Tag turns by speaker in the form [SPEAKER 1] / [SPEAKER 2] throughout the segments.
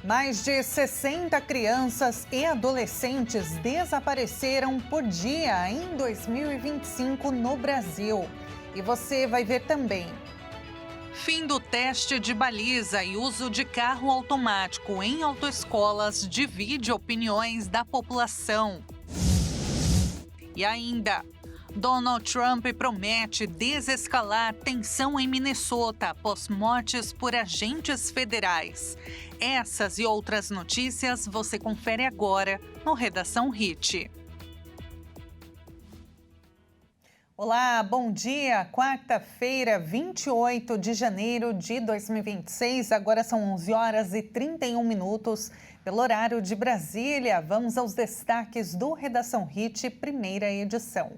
[SPEAKER 1] Mais de 60 crianças e adolescentes desapareceram por dia em 2025 no Brasil. E você vai ver também. Fim do teste de baliza e uso de carro automático em autoescolas divide opiniões da população. E ainda, Donald Trump promete desescalar tensão em Minnesota após mortes por agentes federais. Essas e outras notícias você confere agora no Redação Hit. Olá, bom dia. Quarta-feira, 28 de janeiro de 2026. Agora são 11 horas e 31 minutos. Pelo horário de Brasília, vamos aos destaques do Redação Hit, primeira edição.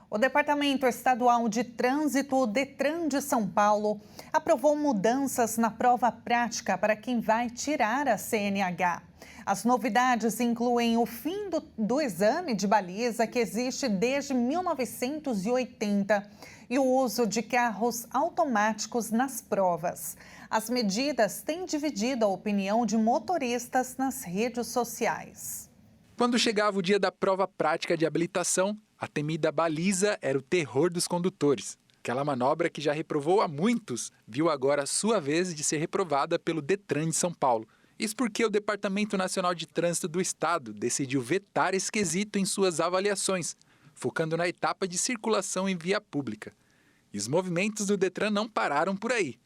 [SPEAKER 1] O Departamento Estadual de Trânsito, o Detran de São Paulo, aprovou mudanças na prova prática para quem vai tirar a CNH. As novidades incluem o fim do exame de baliza, que existe desde 1980, e o uso de carros automáticos nas provas. As medidas têm dividido a opinião de motoristas nas redes sociais.
[SPEAKER 2] Quando chegava o dia da prova prática de habilitação, a temida baliza era o terror dos condutores. Aquela manobra que já reprovou a muitos, viu agora a sua vez de ser reprovada pelo Detran de São Paulo. Isso porque o Departamento Nacional de Trânsito do Estado decidiu vetar esse quesito em suas avaliações, focando na etapa de circulação em via pública. E os movimentos do Detran não pararam por aí.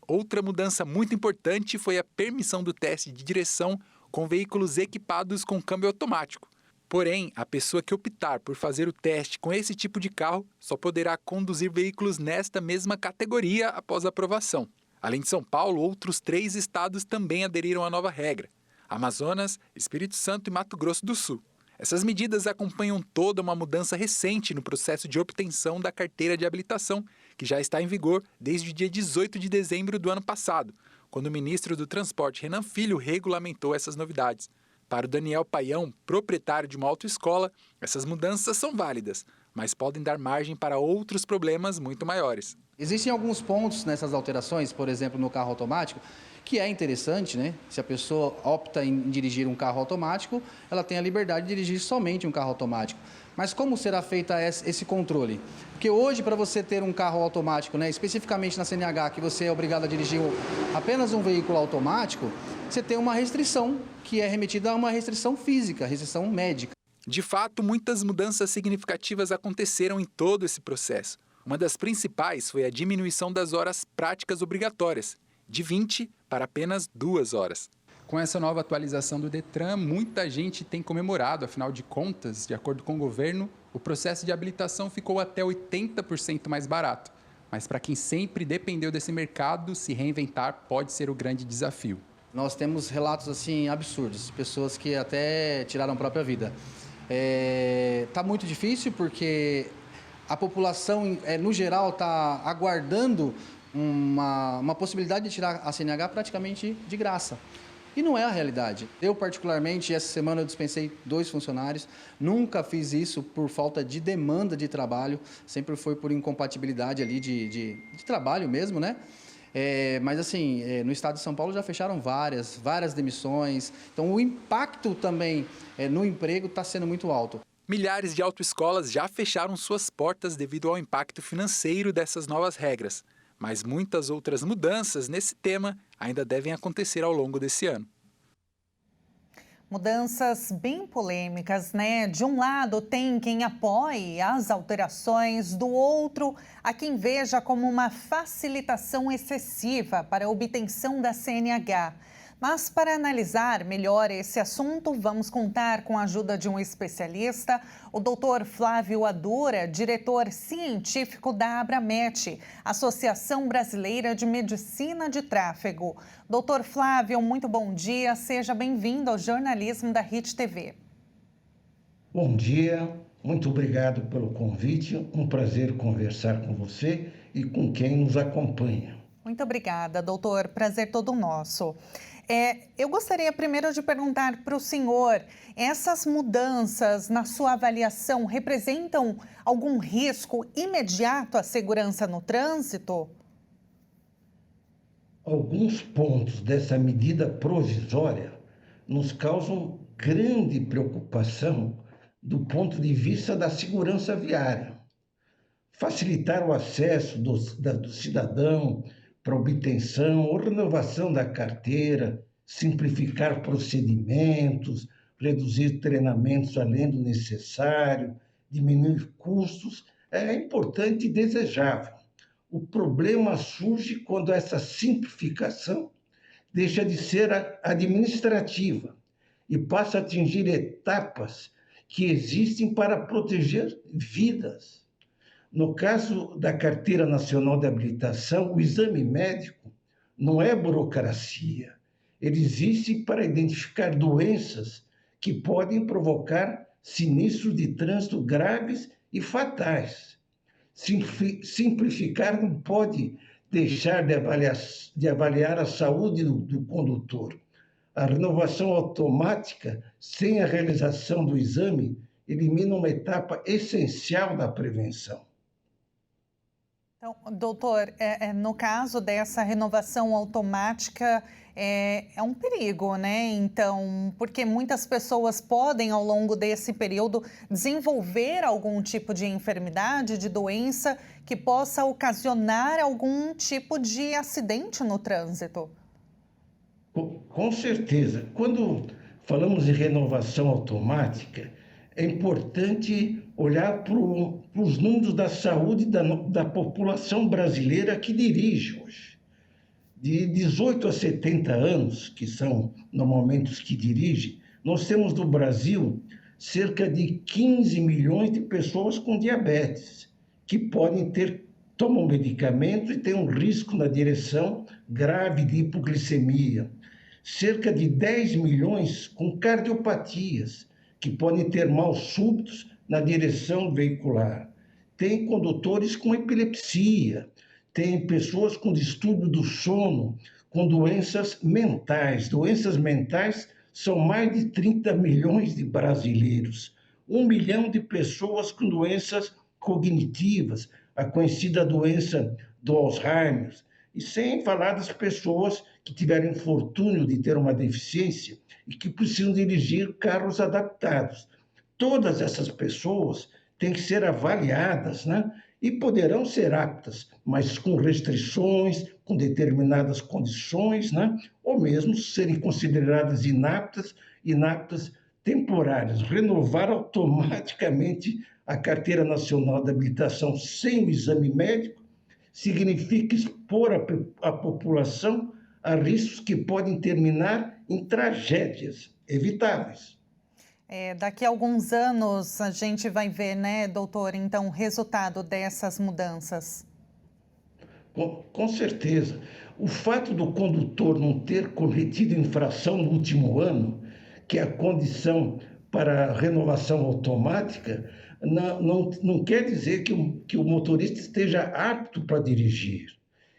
[SPEAKER 2] Outra mudança muito importante foi a permissão do teste de direção com veículos equipados com câmbio automático. Porém, a pessoa que optar por fazer o teste com esse tipo de carro só poderá conduzir veículos nesta mesma categoria após a aprovação. Além de São Paulo, outros 3 estados também aderiram à nova regra: Amazonas, Espírito Santo e Mato Grosso do Sul. Essas medidas acompanham toda uma mudança recente no processo de obtenção da carteira de habilitação, que já está em vigor desde o dia 18 de dezembro do ano passado, quando o ministro do Transporte, Renan Filho, regulamentou essas novidades. Para o Daniel Paião, proprietário de uma autoescola, essas mudanças são válidas, mas podem dar margem para outros problemas muito maiores.
[SPEAKER 3] Existem alguns pontos nessas alterações, por exemplo, no carro automático, que é interessante, né? Se a pessoa opta em dirigir um carro automático, ela tem a liberdade de dirigir somente um carro automático. Mas como será feito esse controle? Porque hoje, para você ter um carro automático, né, especificamente na CNH, que você é obrigado a dirigir apenas um veículo automático, você tem uma restrição que é remetida a uma restrição física, restrição médica.
[SPEAKER 2] De fato, muitas mudanças significativas aconteceram em todo esse processo. Uma das principais foi a diminuição das horas práticas obrigatórias, de 20 para apenas 2 horas.
[SPEAKER 4] Com essa nova atualização do Detran, muita gente tem comemorado. Afinal de contas, de acordo com o governo, o processo de habilitação ficou até 80% mais barato. Mas para quem sempre dependeu desse mercado, se reinventar pode ser o grande desafio.
[SPEAKER 3] Nós temos relatos assim absurdos, pessoas que até tiraram a própria vida. Tá muito difícil porque a população, no geral, está aguardando uma possibilidade de tirar a CNH praticamente de graça. E não é a realidade. Eu, particularmente, essa semana eu dispensei 2 funcionários. Nunca fiz isso por falta de demanda de trabalho. Sempre foi por incompatibilidade ali de trabalho mesmo, né? Mas, assim, no estado de São Paulo já fecharam várias demissões. Então, o impacto também no emprego está sendo muito alto.
[SPEAKER 2] Milhares de autoescolas já fecharam suas portas devido ao impacto financeiro dessas novas regras. Mas muitas outras mudanças nesse tema ainda devem acontecer ao longo desse ano.
[SPEAKER 1] Mudanças bem polêmicas, né? De um lado, tem quem apoie as alterações, do outro, há quem veja como uma facilitação excessiva para a obtenção da CNH. Mas para analisar melhor esse assunto, vamos contar com a ajuda de um especialista, o Dr. Flávio Adura, diretor científico da Abramet, Associação Brasileira de Medicina de Tráfego. Dr. Flávio, muito bom dia, seja bem-vindo ao jornalismo da Hit TV.
[SPEAKER 5] Bom dia, muito obrigado pelo convite, um prazer conversar com você e com quem nos acompanha.
[SPEAKER 1] Muito obrigada, doutor, prazer todo nosso. Eu gostaria primeiro de perguntar para o senhor, essas mudanças na sua avaliação representam algum risco imediato à segurança no trânsito?
[SPEAKER 5] Alguns pontos dessa medida provisória nos causam grande preocupação do ponto de vista da segurança viária. Facilitar o acesso do cidadão para obtenção ou renovação da carteira, simplificar procedimentos, reduzir treinamentos além do necessário, diminuir custos, é importante e desejável. O problema surge quando essa simplificação deixa de ser administrativa e passa a atingir etapas que existem para proteger vidas. No caso da Carteira Nacional de Habilitação, o exame médico não é burocracia. Ele existe para identificar doenças que podem provocar sinistros de trânsito graves e fatais. Simplificar não pode deixar de avaliar a saúde do condutor. A renovação automática, sem a realização do exame, elimina uma etapa essencial da prevenção.
[SPEAKER 1] Então, doutor, no caso dessa renovação automática, é um perigo, né? Então, porque muitas pessoas podem, ao longo desse período, desenvolver algum tipo de enfermidade, de doença, que possa ocasionar algum tipo de acidente no trânsito.
[SPEAKER 5] Com certeza. Quando falamos em renovação automática, é importante olhar para os números da saúde da população brasileira que dirige hoje. De 18 a 70 anos, que são normalmente os que dirigem, nós temos no Brasil cerca de 15 milhões de pessoas com diabetes, que tomam medicamento e têm um risco na direção grave de hipoglicemia. Cerca de 10 milhões com cardiopatias, que podem ter mal súbitos na direção veicular. Tem condutores com epilepsia, tem pessoas com distúrbio do sono, com doenças mentais. Doenças mentais são mais de 30 milhões de brasileiros. 1 milhão de pessoas com doenças cognitivas, a conhecida doença do Alzheimer. E sem falar das pessoas que tiveram infortúnio de ter uma deficiência e que precisam dirigir carros adaptados. Todas essas pessoas têm que ser avaliadas, né? E poderão ser aptas, mas com restrições, com determinadas condições, né? Ou mesmo serem consideradas inaptas temporárias. Renovar automaticamente a Carteira Nacional de Habilitação sem o exame médico significa expor a população a riscos que podem terminar em tragédias evitáveis.
[SPEAKER 1] Daqui a alguns anos a gente vai ver, né, doutor, então, o resultado dessas mudanças.
[SPEAKER 5] Com certeza. O fato do condutor não ter cometido infração no último ano, que é a condição para a renovação automática, não quer dizer que o motorista esteja apto para dirigir.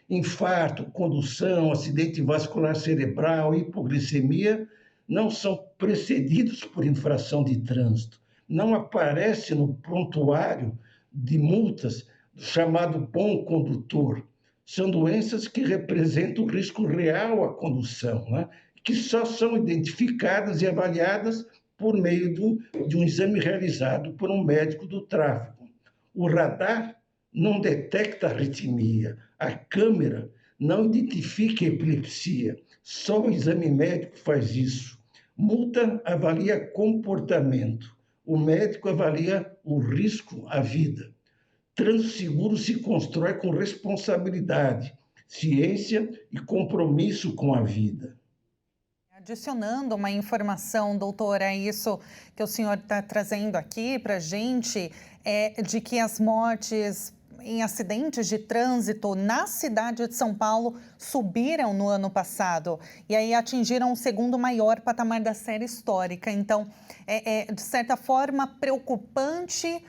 [SPEAKER 5] Infarto, condução, acidente vascular cerebral, hipoglicemia não são precedidos por infração de trânsito. Não aparece no prontuário de multas chamado bom condutor. São doenças que representam risco real à condução, né? Que só são identificadas e avaliadas por meio de um exame realizado por um médico do tráfego. O radar não detecta arritmia, a câmera não identifica epilepsia, só o exame médico faz isso. Multa avalia comportamento, o médico avalia o risco à vida. Trânsito seguro se constrói com responsabilidade, ciência e compromisso com a vida.
[SPEAKER 1] Adicionando uma informação, doutora, isso que o senhor está trazendo aqui para a gente, de que as mortes em acidentes de trânsito na cidade de São Paulo subiram no ano passado e aí atingiram o segundo maior patamar da série histórica. Então, de certa forma, preocupante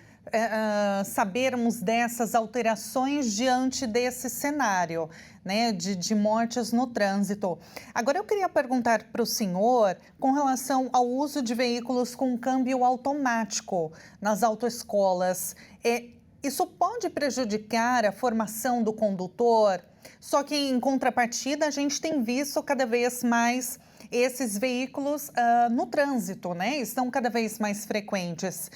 [SPEAKER 1] sabermos dessas alterações diante desse cenário, né, de mortes no trânsito. Agora, eu queria perguntar para o senhor com relação ao uso de veículos com câmbio automático nas autoescolas. Isso pode prejudicar a formação do condutor? Só que, em contrapartida, a gente tem visto cada vez mais esses veículos no trânsito, né? Estão cada vez mais frequentes.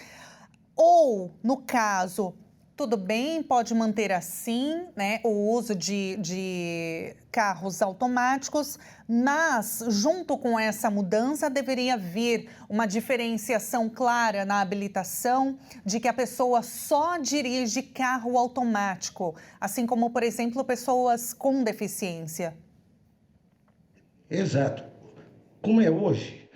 [SPEAKER 1] Ou, no caso, tudo bem, pode manter assim, né, o uso de carros automáticos, mas, junto com essa mudança, deveria vir uma diferenciação clara na habilitação de que a pessoa só dirige carro automático, assim como, por exemplo, pessoas com deficiência.
[SPEAKER 5] Exato. Como é hoje,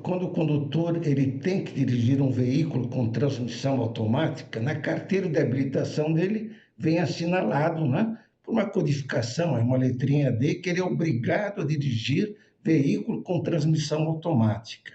[SPEAKER 5] quando o condutor ele tem que dirigir um veículo com transmissão automática, na carteira de habilitação dele vem assinalado, né, por uma codificação, é uma letrinha D, que ele é obrigado a dirigir veículo com transmissão automática.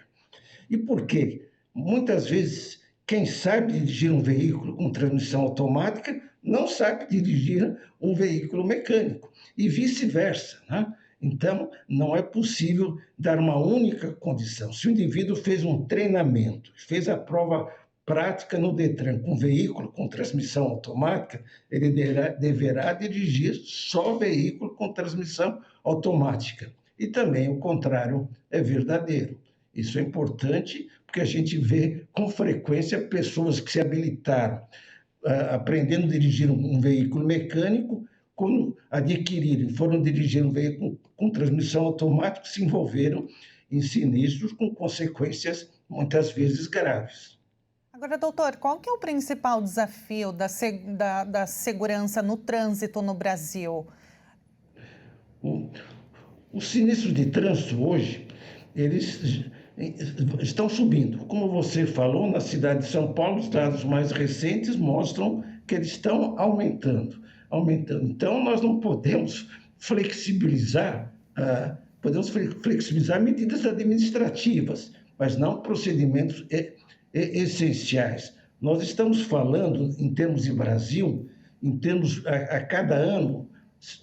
[SPEAKER 5] E por quê? Muitas vezes, quem sabe dirigir um veículo com transmissão automática não sabe dirigir um veículo mecânico, e vice-versa, né? Então, não é possível dar uma única condição. Se o indivíduo fez um treinamento, fez a prova prática no Detran com veículo com transmissão automática, ele deverá dirigir só veículo com transmissão automática. E também o contrário é verdadeiro. Isso é importante porque a gente vê com frequência pessoas que se habilitaram aprendendo a dirigir um veículo mecânico, quando foram dirigir um veículo com transmissão automática, se envolveram em sinistros com consequências muitas vezes graves.
[SPEAKER 1] Agora, doutor, qual que é o principal desafio da segurança no trânsito no Brasil?
[SPEAKER 5] Os sinistros de trânsito hoje, eles estão subindo. Como você falou, na cidade de São Paulo, os dados mais recentes mostram que eles estão aumentando. Então, nós não podemos flexibilizar medidas administrativas, mas não procedimentos essenciais. Nós estamos falando, em termos de Brasil, a cada ano,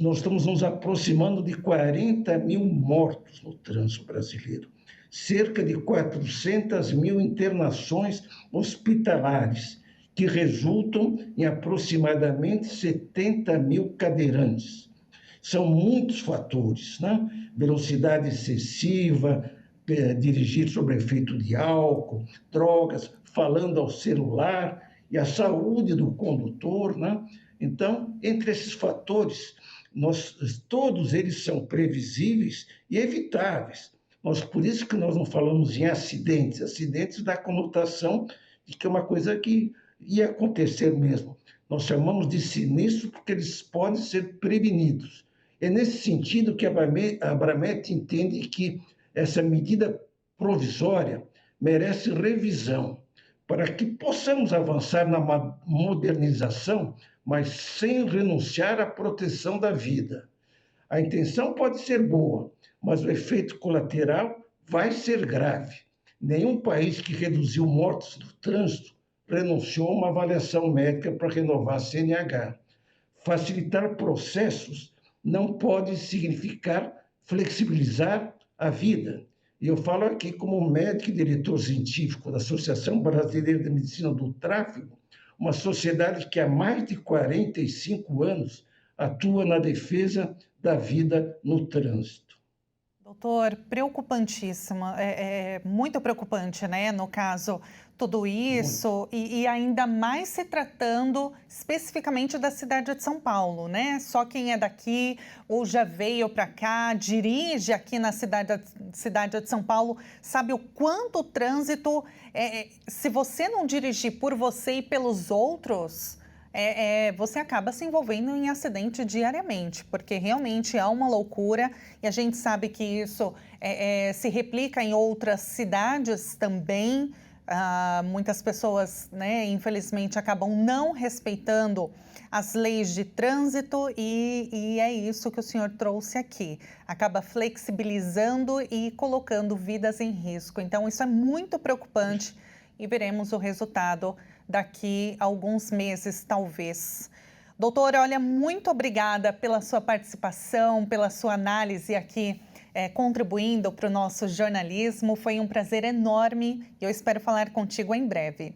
[SPEAKER 5] nós estamos nos aproximando de 40 mil mortos no trânsito brasileiro, cerca de 400 mil internações hospitalares, que resultam em aproximadamente 70 mil cadeirantes. São muitos fatores, né? Velocidade excessiva, dirigir sob efeito de álcool, drogas, falando ao celular e a saúde do condutor, né? Então, entre esses fatores, todos eles são previsíveis e evitáveis. Por isso que nós não falamos em acidentes. Acidentes dá conotação de que é uma coisa que ia acontecer mesmo. Nós chamamos de sinistro porque eles podem ser prevenidos. É nesse sentido que a Abramet entende que essa medida provisória merece revisão, para que possamos avançar na modernização, mas sem renunciar à proteção da vida. A intenção pode ser boa, mas o efeito colateral vai ser grave. Nenhum país que reduziu mortes no trânsito renunciou a uma avaliação médica para renovar a CNH. Facilitar processos não pode significar flexibilizar a vida. E eu falo aqui como médico e diretor científico da Associação Brasileira de Medicina do Tráfego, uma sociedade que há mais de 45 anos atua na defesa da vida no trânsito.
[SPEAKER 1] Doutor, preocupantíssimo, é muito preocupante, né? No caso, tudo isso, e ainda mais se tratando especificamente da cidade de São Paulo, né? Só quem é daqui ou já veio para cá, dirige aqui na cidade de São Paulo, sabe o quanto o trânsito, se você não dirigir por você e pelos outros, você acaba se envolvendo em acidente diariamente, porque realmente é uma loucura e a gente sabe que isso se replica em outras cidades também. Muitas pessoas, né, infelizmente, acabam não respeitando as leis de trânsito e é isso que o senhor trouxe aqui. Acaba flexibilizando e colocando vidas em risco. Então, isso é muito preocupante e veremos o resultado daqui a alguns meses, talvez. Doutora, olha, muito obrigada pela sua participação, pela sua análise aqui, contribuindo para o nosso jornalismo. Foi um prazer enorme e eu espero falar contigo em breve.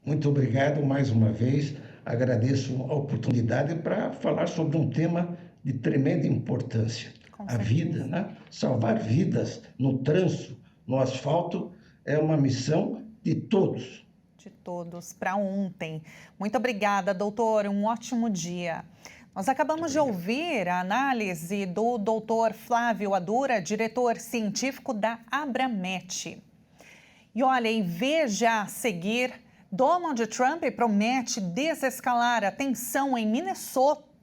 [SPEAKER 5] Muito obrigado mais uma vez. agradeço a oportunidade para falar sobre um tema de tremenda importância. A vida, né? Salvar vidas no trânsito, no asfalto, é uma missão de todos.
[SPEAKER 1] De todos, para ontem. Muito obrigada, doutor. Um ótimo dia. Nós acabamos de ouvir a análise do doutor Flávio Adura, diretor científico da Abramet. E olha, e veja a seguir, Donald Trump promete desescalar a tensão em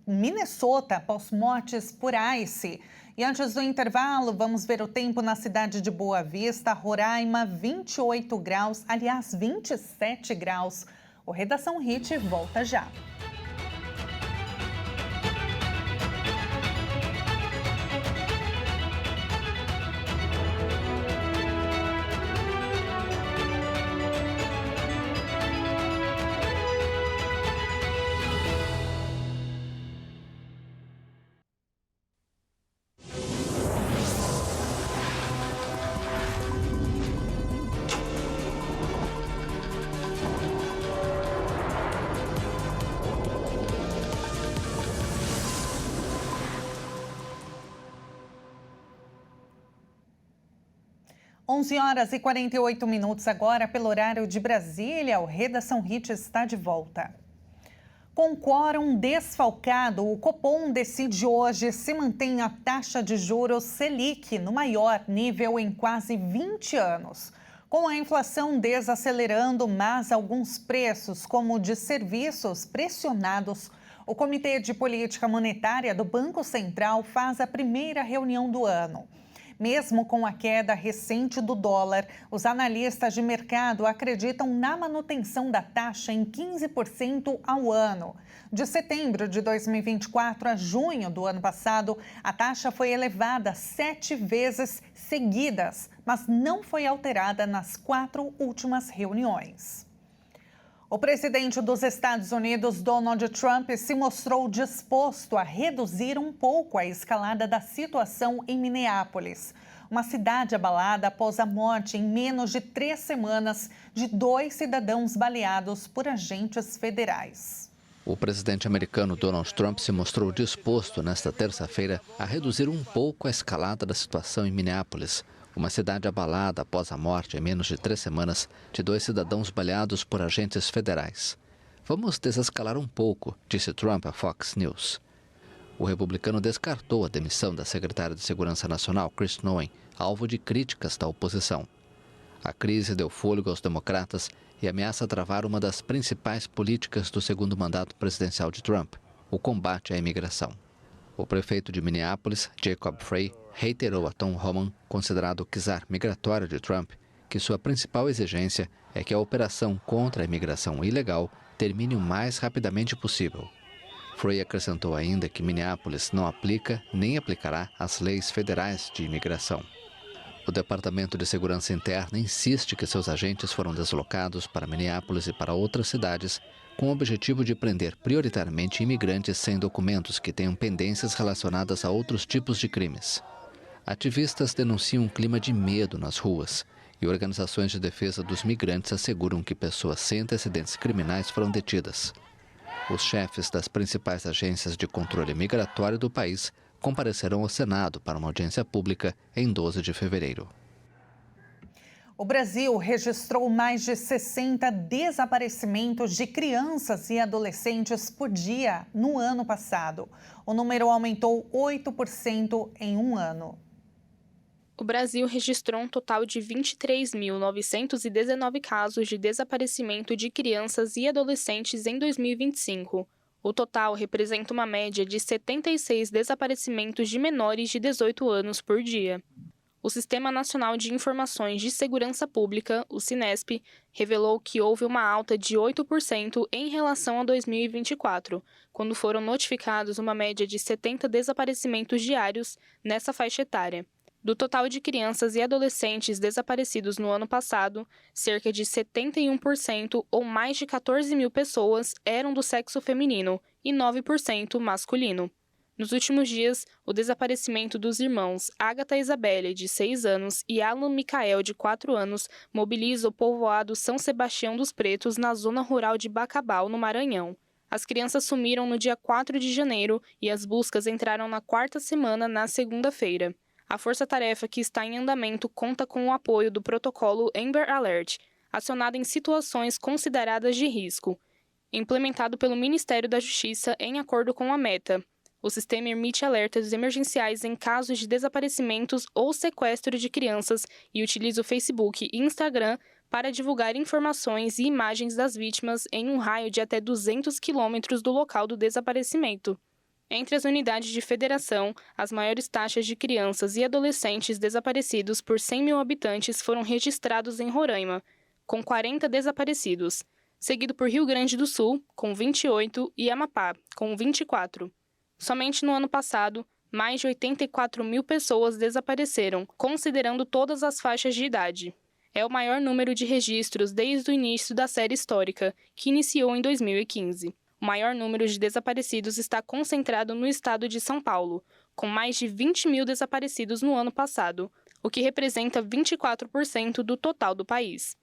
[SPEAKER 1] Minnesota após mortes por ICE. E antes do intervalo, vamos ver o tempo na cidade de Boa Vista, Roraima, 28 graus, aliás, 27 graus. O Redação Hit volta já. Horas e 48 minutos agora, pelo horário de Brasília, o Redação Hit está de volta. Com quórum desfalcado, o Copom decide hoje se mantém a taxa de juros Selic no maior nível em quase 20 anos. Com a inflação desacelerando, mas alguns preços, como o de serviços, pressionados, o Comitê de Política Monetária do Banco Central faz a primeira reunião do ano. Mesmo com a queda recente do dólar, os analistas de mercado acreditam na manutenção da taxa em 15% ao ano. De setembro de 2024 a junho do ano passado, a taxa foi elevada 7 vezes seguidas, mas não foi alterada nas 4 últimas reuniões. O presidente dos Estados Unidos, Donald Trump, se mostrou disposto a reduzir um pouco a escalada da situação em Minneapolis, uma cidade abalada após a morte em menos de 3 semanas de 2 cidadãos baleados por agentes federais.
[SPEAKER 6] O presidente americano Donald Trump se mostrou disposto nesta terça-feira a reduzir um pouco a escalada da situação em Minneapolis, uma cidade abalada após a morte em menos de 3 semanas de 2 cidadãos baleados por agentes federais. Vamos desescalar um pouco, disse Trump à Fox News. O republicano descartou a demissão da secretária de Segurança Nacional, Chris Noem, alvo de críticas da oposição. A crise deu fôlego aos democratas e ameaça travar uma das principais políticas do segundo mandato presidencial de Trump, o combate à imigração. O prefeito de Minneapolis, Jacob Frey, reiterou a Tom Homan, considerado o czar migratório de Trump, que sua principal exigência é que a operação contra a imigração ilegal termine o mais rapidamente possível. Frey acrescentou ainda que Minneapolis não aplica nem aplicará as leis federais de imigração. O Departamento de Segurança Interna insiste que seus agentes foram deslocados para Minneapolis e para outras cidades com o objetivo de prender prioritariamente imigrantes sem documentos que tenham pendências relacionadas a outros tipos de crimes. Ativistas denunciam um clima de medo nas ruas e organizações de defesa dos migrantes asseguram que pessoas sem antecedentes criminais foram detidas. Os chefes das principais agências de controle migratório do país comparecerão ao Senado para uma audiência pública em 12 de fevereiro.
[SPEAKER 1] O Brasil registrou mais de 60 desaparecimentos de crianças e adolescentes por dia no ano passado. O número aumentou 8% em um ano.
[SPEAKER 7] O Brasil registrou um total de 23.919 casos de desaparecimento de crianças e adolescentes em 2025. O total representa uma média de 76 desaparecimentos de menores de 18 anos por dia. O Sistema Nacional de Informações de Segurança Pública, o SINESP, revelou que houve uma alta de 8% em relação a 2024, quando foram notificados uma média de 70 desaparecimentos diários nessa faixa etária. Do total de crianças e adolescentes desaparecidos no ano passado, cerca de 71% ou mais de 14 mil pessoas eram do sexo feminino e 9% masculino. Nos últimos dias, o desaparecimento dos irmãos Agatha Isabelle, de 6 anos, e Alan Micael, de 4 anos, mobiliza o povoado São Sebastião dos Pretos, na zona rural de Bacabal, no Maranhão. As crianças sumiram no dia 4 de janeiro e as buscas entraram na quarta semana na segunda-feira. A força-tarefa que está em andamento conta com o apoio do protocolo Amber Alert, acionado em situações consideradas de risco, implementado pelo Ministério da Justiça em acordo com a Meta. O sistema emite alertas emergenciais em casos de desaparecimentos ou sequestro de crianças e utiliza o Facebook e Instagram para divulgar informações e imagens das vítimas em um raio de até 200 quilômetros do local do desaparecimento. Entre as unidades de federação, as maiores taxas de crianças e adolescentes desaparecidos por 100 mil habitantes foram registrados em Roraima, com 40 desaparecidos, seguido por Rio Grande do Sul, com 28, e Amapá, com 24. Somente no ano passado, mais de 84 mil pessoas desapareceram, considerando todas as faixas de idade. É o maior número de registros desde o início da série histórica, que iniciou em 2015. O maior número de desaparecidos está concentrado no estado de São Paulo, com mais de 20 mil desaparecidos no ano passado, o que representa 24% do total do país.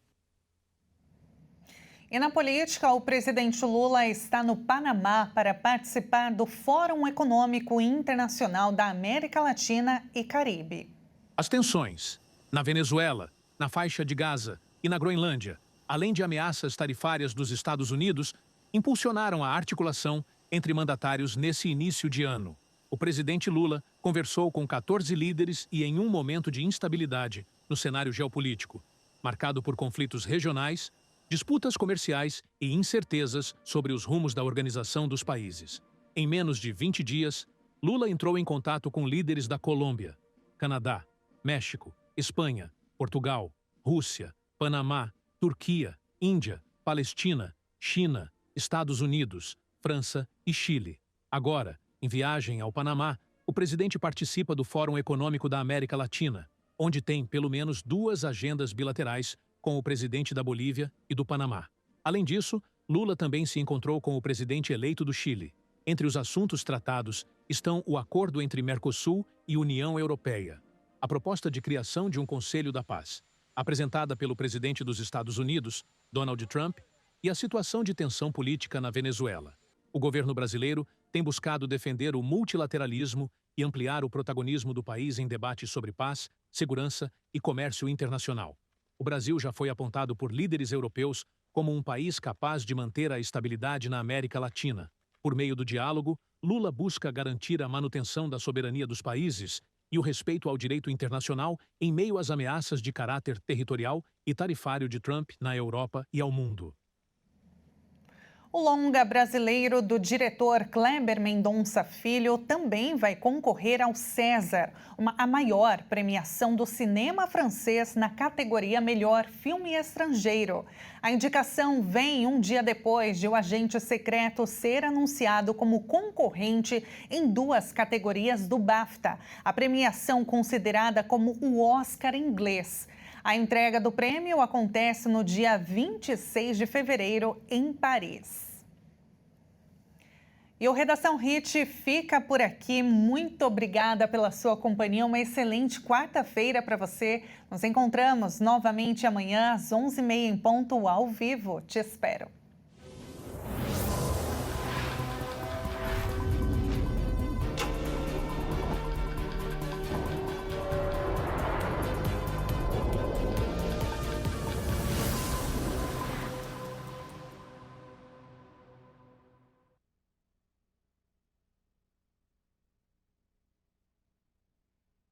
[SPEAKER 1] E na política, o presidente Lula está no Panamá para participar do Fórum Econômico Internacional da América Latina e Caribe.
[SPEAKER 8] As tensões na Venezuela, na faixa de Gaza e na Groenlândia, além de ameaças tarifárias dos Estados Unidos, impulsionaram a articulação entre mandatários nesse início de ano. O presidente Lula conversou com 14 líderes e em um momento de instabilidade no cenário geopolítico, marcado por conflitos regionais, disputas comerciais e incertezas sobre os rumos da organização dos países. Em menos de 20 dias, Lula entrou em contato com líderes da Colômbia, Canadá, México, Espanha, Portugal, Rússia, Panamá, Turquia, Índia, Palestina, China, Estados Unidos, França e Chile. Agora, em viagem ao Panamá, o presidente participa do Fórum Econômico da América Latina, onde tem pelo menos 2 agendas bilaterais com o presidente da Bolívia e do Panamá. Além disso, Lula também se encontrou com o presidente eleito do Chile. Entre os assuntos tratados estão o acordo entre Mercosul e União Europeia, a proposta de criação de um Conselho da Paz, apresentada pelo presidente dos Estados Unidos, Donald Trump, e a situação de tensão política na Venezuela. O governo brasileiro tem buscado defender o multilateralismo e ampliar o protagonismo do país em debates sobre paz, segurança e comércio internacional. O Brasil já foi apontado por líderes europeus como um país capaz de manter a estabilidade na América Latina. Por meio do diálogo, Lula busca garantir a manutenção da soberania dos países e o respeito ao direito internacional em meio às ameaças de caráter territorial e tarifário de Trump na Europa e ao mundo.
[SPEAKER 1] O longa brasileiro do diretor Kleber Mendonça Filho também vai concorrer ao César, a maior premiação do cinema francês na categoria Melhor Filme Estrangeiro. A indicação vem um dia depois de O Agente Secreto ser anunciado como concorrente em 2 categorias do BAFTA, a premiação considerada como o Oscar inglês. A entrega do prêmio acontece no dia 26 de fevereiro, em Paris. E o Redação Hit fica por aqui. Muito obrigada pela sua companhia. Uma excelente quarta-feira para você. Nos encontramos novamente amanhã às 11h30 em ponto, ao vivo. Te espero.